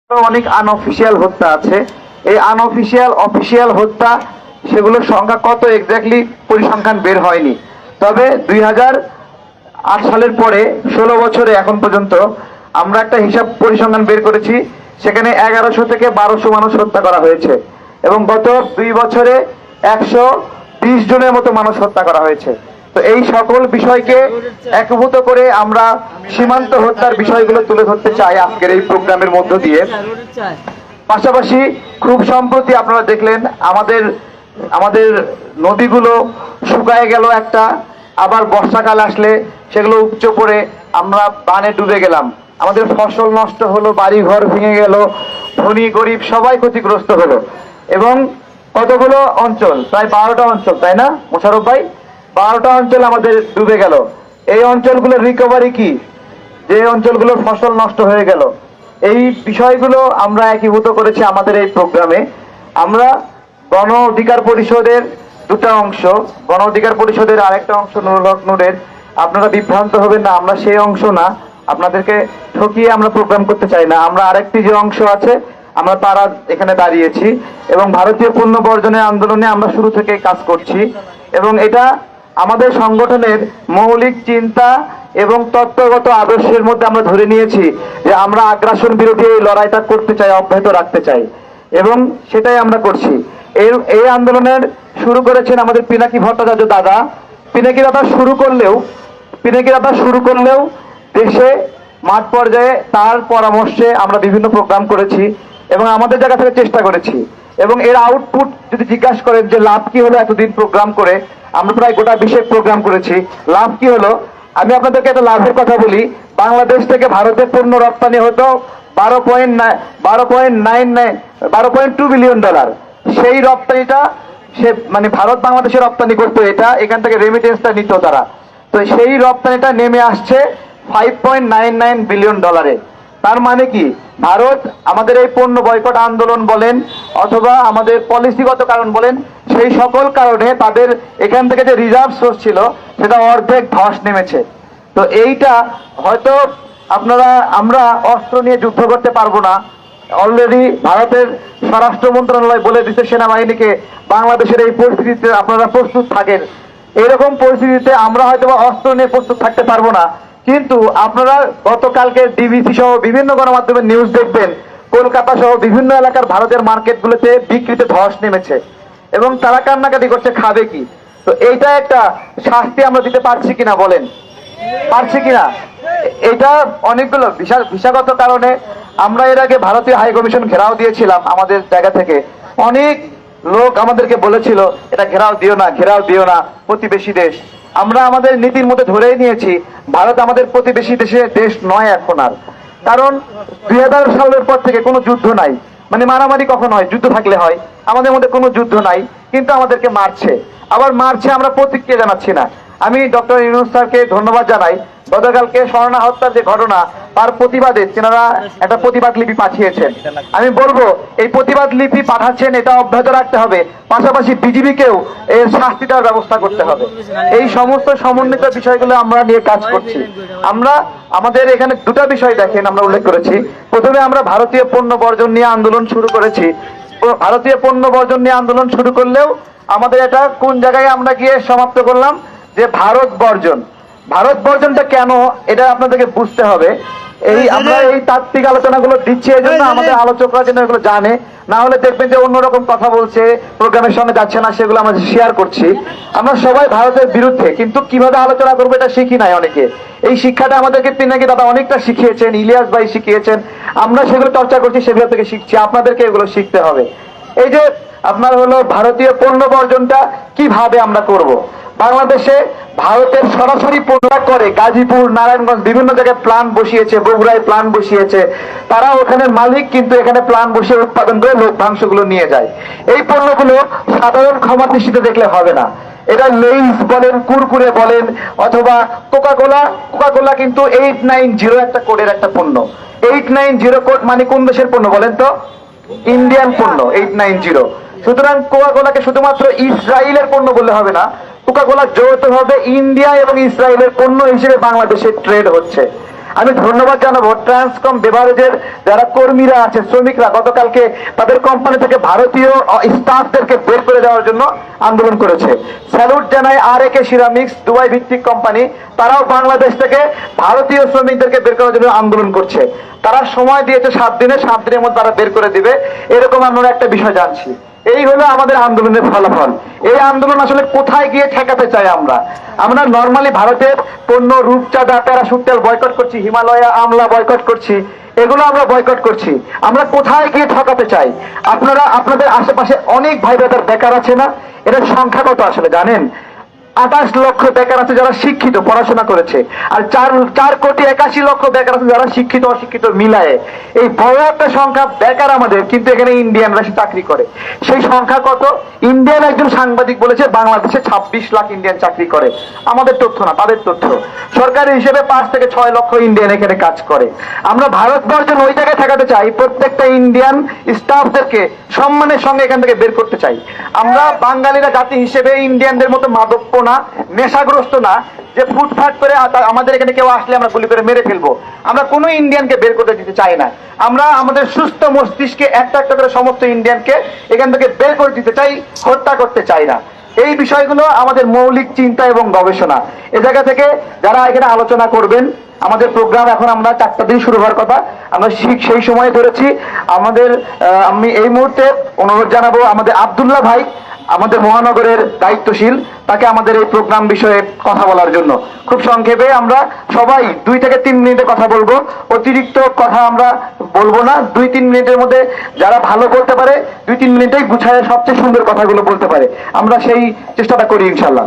অনেক আনঅফিসিয়াল হত্যা আছে। এই আনঅফিসিয়াল অফিসিয়াল হত্যা সেগুলোর সংখ্যা কত এক্স্যাক্টলি পরিসংখ্যান বের হয়নি। তবে 2008 সালের পরে 16 বছরে এখন পর্যন্ত আমরা একটা হিসাব পরিসংখ্যান বের করেছি, সেখানে 1100 থেকে 1200 মানুষ হত্যা করা হয়েছে এবং গত 2 বছরে 120 জনের মতো মানুষ হত্যা করা হয়েছে। তো এই সকল বিষয়কে একীভূত করে আমরা সীমান্ত হত্যার বিষয়গুলো তুলে ধরতে চাই আজকের এই প্রোগ্রামের মধ্য দিয়ে। পাশাপাশি খুব সম্প্রতি আপনারা দেখলেন আমাদের নদীগুলো শুকায় গেল একটা, আবার বর্ষাকাল আসলে সেগুলো উপচে পড়ে আমরা বানে ডুবে গেলাম, আমাদের ফসল নষ্ট হলো, বাড়ি ঘর ভেঙে গেল, ধনী গরিব সবাই ক্ষতিগ্রস্ত হলো। এবং কতগুলো অঞ্চল, প্রায় 12টা অঞ্চল, তাই না মোশাররফ ভাই? 12টা অঞ্চল আমাদের ডুবে গেল। এই অঞ্চলগুলোর রিকভারি কি, যে অঞ্চলগুলোর ফসল নষ্ট হয়ে গেল, এই বিষয়গুলো আমরা একীভূত করেছি আমাদের এই প্রোগ্রামে। আমরা গণ অধিকার পরিষদের দুটা অংশ, গণ অধিকার পরিষদের আরেকটা অংশ নুরুল হক নূরের, আপনারা বিভ্রান্ত হবেন না, আমরা সেই অংশ না, আপনাদেরকে ঠকিয়ে আমরা প্রোগ্রাম করতে চাই না। আমরা আরেকটি যে অংশ আছে আমরা তারা এখানে দাঁড়িয়েছি এবং ভারতীয় পণ্য বর্জনের আন্দোলনে আমরা শুরু থেকে কাজ করছি এবং এটা আমাদের সংগঠনের মৌলিক চিন্তা এবং তত্ত্বগত আদর্শের মধ্যে আমরা ধরে নিয়েছি যে আমরা আগ্রাসন বিরোধী এই লড়াইটা করতে চাই, অব্যাহত রাখতে চাই এবং সেটাই আমরা করছি। এই আন্দোলনের শুরু করেছেন আমাদের পিনাকি ভট্টাচার্য দাদা। পিনাকি দাদা শুরু করলেও দেশে মাঠ পর্যায়ে তার পরামর্শে আমরা বিভিন্ন প্রোগ্রাম করেছি এবং আমাদের জায়গা থেকে চেষ্টা করেছি এবং এর আউটপুট যদি জিজ্ঞাসা করেন যে লাভ কি হলো এতদিন প্রোগ্রাম করে, আমরা প্রায় গোটা 20 প্রোগ্রাম করেছি। লাভ কি হলো আমি আপনাদেরকে একটা লাভের কথা বলি। বাংলাদেশ থেকে ভারতের পণ্য রপ্তানি হতো 12.2 বিলিয়ন ডলার। সেই রপ্তানিটা মানে ভারত বাংলাদেশে রপ্তানি করতো, এটা এখান থেকে রেমিটেন্সটা নিত তারা। তো সেই রপ্তানিটা নেমে আসছে 5.99 বিলিয়ন ডলারে। তার মানে কি ভারত আমাদের এই পণ্য বয়কট আন্দোলন বলেন অথবা আমাদের পলিসিগত কারণ বলেন, সেই সকল কারণে তাদের এখান থেকে যে রিজার্ভ সোর্স ছিল সেটা অর্ধেক ধস নেমেছে। তো এইটা হয়তো আমরা অস্ত্র নিয়ে যুদ্ধ করতে পারবো না, অলরেডি ভারতের স্বরাষ্ট্র মন্ত্রণালয় বলে দিচ্ছে সেনাবাহিনীকে বাংলাদেশের এই পরিস্থিতিতে আপনারা প্রস্তুত থাকেন। এরকম পরিস্থিতিতে আমরা হয়তো অস্ত্র নিয়ে প্রস্তুত থাকতে পারবো না, কিন্তু আপনারা গতকালকে ডিবিসি সহ বিভিন্ন গণমাধ্যমের নিউজ দেখবেন, কলকাতা সহ বিভিন্ন এলাকার ভারতের মার্কেটগুলোতে বিক্রিতে ধস নেমেছে এবং তারা কান্নাকাটি করছে খাবে কি। তো এইটা একটা শাস্তি আমরা দিতে পারছি কিনা বলেন, পারছি কিনা? এটা অনেকগুলো ভিসাগত কারণে আমরা এর আগে ভারতীয় হাই কমিশন ঘেরাও দিয়েছিলাম আমাদের জায়গা থেকে। অনেক লোক আমাদেরকে বলেছিল এটা ঘেরাও দিও না প্রতিবেশী দেশ। আমরা আমাদের নীতির মধ্যে ধরেই নিয়েছি ভারত আমাদের প্রতিবেশী দেশ নয় এখন আর, কারণ 2000 সালের পর থেকে কোনো যুদ্ধ নাই, মানে মারামারি কখন হয়, যুদ্ধ থাকলে হয়, আমাদের মধ্যে কোনো যুদ্ধ নাই, কিন্তু আমাদেরকে মারছে, আবার মারছে আমরা প্রতিক্রিয়া জানাচ্ছি না। আমি ডক্টর ইউনূস স্যারকে ধন্যবাদ জানাই, গতকালকে স্বর্ণা হত্যার যে ঘটনা তার প্রতিবাদে তেনারা একটা প্রতিবাদ লিপি পাঠিয়েছেন। আমি বলবো এই প্রতিবাদ লিপি পাঠাচ্ছেন এটা অব্যাহত রাখতে হবে, পাশাপাশি বিজিবিকেও এর শাস্তি দেওয়ার ব্যবস্থা করতে হবে। এই সমস্ত সমন্বিত বিষয়গুলো আমরা নিয়ে কাজ করছি। আমরা আমাদের এখানে দুটা বিষয় দেখেন আমরা উল্লেখ করেছি। প্রথমে আমরা ভারতীয় পণ্য বর্জন নিয়ে আন্দোলন শুরু করেছি। ভারতীয় পণ্য বর্জন নিয়ে আন্দোলন শুরু করলেও আমাদের এটা কোন জায়গায় আমরা গিয়ে সমাপ্ত করলাম যে ভারত বর্জনটা কেন এটা আপনাদেরকে বুঝতে হবে। আমরা এই তাত্ত্বিক আলোচনাগুলো দিচ্ছি এই জন্য আমাদের আলোচকরা যেন এগুলো জানে, না হলে দেখবেন যে অন্যরকম কথা বলছে, প্রোগ্রামের সঙ্গে যাচ্ছে না, সেগুলো আমরা শেয়ার করছি। আমরা সবাই ভারতের বিরুদ্ধে, কিন্তু কিভাবে আলোচনা করবো এটা শিখি নাই অনেকে। এই শিক্ষাটা আমাদেরকে পিনাকি দাদা অনেকটা শিখিয়েছেন, ইলিয়াস ভাই শিখিয়েছেন, আমরা সেগুলো চর্চা করছি, সেগুলো থেকে শিখছি, আপনাদেরকে এগুলো শিখতে হবে। এই যে আপনার হলো ভারতীয় পণ্য বর্জনটা কিভাবে আমরা করব। বাংলাদেশে ভারতের সরাসরি পণ্য করে গাজীপুর, নারায়ণগঞ্জ বিভিন্ন জায়গায় প্ল্যান্ট বসিয়েছে, বগুড়ায় প্ল্যান্ট বসিয়েছে, তারা ওখানে মালিক, কিন্তু এখানে প্ল্যান্ট বসিয়ে উৎপাদন করে লভ্যাংশগুলো নিয়ে যায়। এই পণ্যগুলো সাধারণ ক্ষমা দৃষ্টিতে দেখলে হবে না। এটা লেইস বলেন, কুরকুরে বলেন অথবা কোকাকোলা কিন্তু 890 একটা কোডের একটা পণ্য। 890 কোড মানে কোন দেশের পণ্য বলেন তো? ইন্ডিয়ান পণ্য 890। সুতরাং কোকাকোলাকে শুধুমাত্র ইসরায়েলের পণ্য বললে হবে না, কোকাকোলা যৌথভাবে ইন্ডিয়া এবং ইসরায়েলের পণ্য হিসেবে বাংলাদেশে ট্রেড হচ্ছে। আমি ধন্যবাদ জানাবো ট্রান্সকম বেভারেজের যারা কর্মীরা আছে, শ্রমিকরা গতকালকে তাদের কোম্পানি থেকে ভারতীয় স্টাফদেরকে বের করে দেওয়ার জন্য আন্দোলন করেছে। স্যালুট জানাই RAK সিরামিক্স, দুবাই ভিত্তিক কোম্পানি, তারাও বাংলাদেশ থেকে ভারতীয় শ্রমিকদেরকে বের করার জন্য আন্দোলন করছে। তারা সময় দিয়েছে 7 দিনে, 7 দিনের মধ্যে তারা বের করে দিবে, এরকম আমরা একটা বিষয় জানছি। এই হলো আমাদের আন্দোলনের ফলাফল। এই আন্দোলন আসলে কোথায় গিয়ে ঠেকাতে চাই আমরা? আমরা নর্মালি ভারতের পণ্য, রূপচাঁদা, প্যারাশুট তেল বয়কট করছি, হিমালয়া আমলা বয়কট করছি, এগুলো আমরা বয়কট করছি। আমরা কোথায় গিয়ে ঠকাতে চাই? আপনারা আপনাদের আশেপাশে অনেক ভাই ব্রাদার বেকার আছে না? এটার সংখ্যা কত আসলে জানেন? 28 লক্ষ বেকার আছে যারা শিক্ষিত, পড়াশোনা করেছে, আর 4,81,00,000 বেকার আছে যারা শিক্ষিত অশিক্ষিত মিলায়ে। এই বড় একটা সংখ্যা বেকার আমাদের, কিন্তু এখানে ইন্ডিয়ানরা চাকরি করে। সেই সংখ্যা কত? ইন্ডিয়ান একজন সাংবাদিক বলেছে বাংলাদেশে 26 লাখ ইন্ডিয়ান চাকরি করে। আমাদের তথ্য না, তাদের তথ্য। সরকারি হিসেবে 5 থেকে 6 লক্ষ ইন্ডিয়ান এখানে কাজ করে। আমরা ভারতবর্ষের ওই জায়গায় ঠেকাতে চাই, প্রত্যেকটা ইন্ডিয়ান স্টাফদেরকে সম্মানের সঙ্গে এখান থেকে বের করতে চাই। আমরা বাঙালিরা জাতি হিসেবে ইন্ডিয়ানদের মতো মাদক না, নেশাগ্রস্ত না, যে ফুটফাট করে আমাদের এখানে কেউ আসলে আমরা গুলি করে মেরে ফেলবো। আমরা কোনো ইন্ডিয়ানকে বের করতে দিতে চাই না। আমরা আমাদের সুস্থ মস্তিষ্কে একটা একটা করে সমস্ত ইন্ডিয়ানকে এখান থেকে বের করে দিতে চাই, হত্যা করতে চাই না। এই বিষয়গুলো আমাদের মৌলিক চিন্তা এবং গবেষণা। এ জায়গা থেকে যারা এখানে আলোচনা করবেন, আমাদের প্রোগ্রাম এখন আমরা 4টা দিয়ে শুরু হওয়ার কথা, আমরা ঠিক সেই সময় ধরেছি। আমি এই মুহূর্তে অনুরোধ জানাবো আমাদের আব্দুল্লাহ ভাই, আমাদের মহানগরের দায়িত্বশীল, তাকে আমাদের এই প্রোগ্রাম বিষয়ে কথা বলার জন্য। খুব সংক্ষেপে আমরা সবাই 2 থেকে 3 মিনিটে কথা বলবো, অতিরিক্ত কথা আমরা বলবো না। 2-3 মিনিটের মধ্যে যারা ভালো বলতে পারে 2-3 মিনিটেই গুছায় সবচেয়ে সুন্দর কথাগুলো বলতে পারে, আমরা সেই চেষ্টাটা করি ইনশাল্লাহ।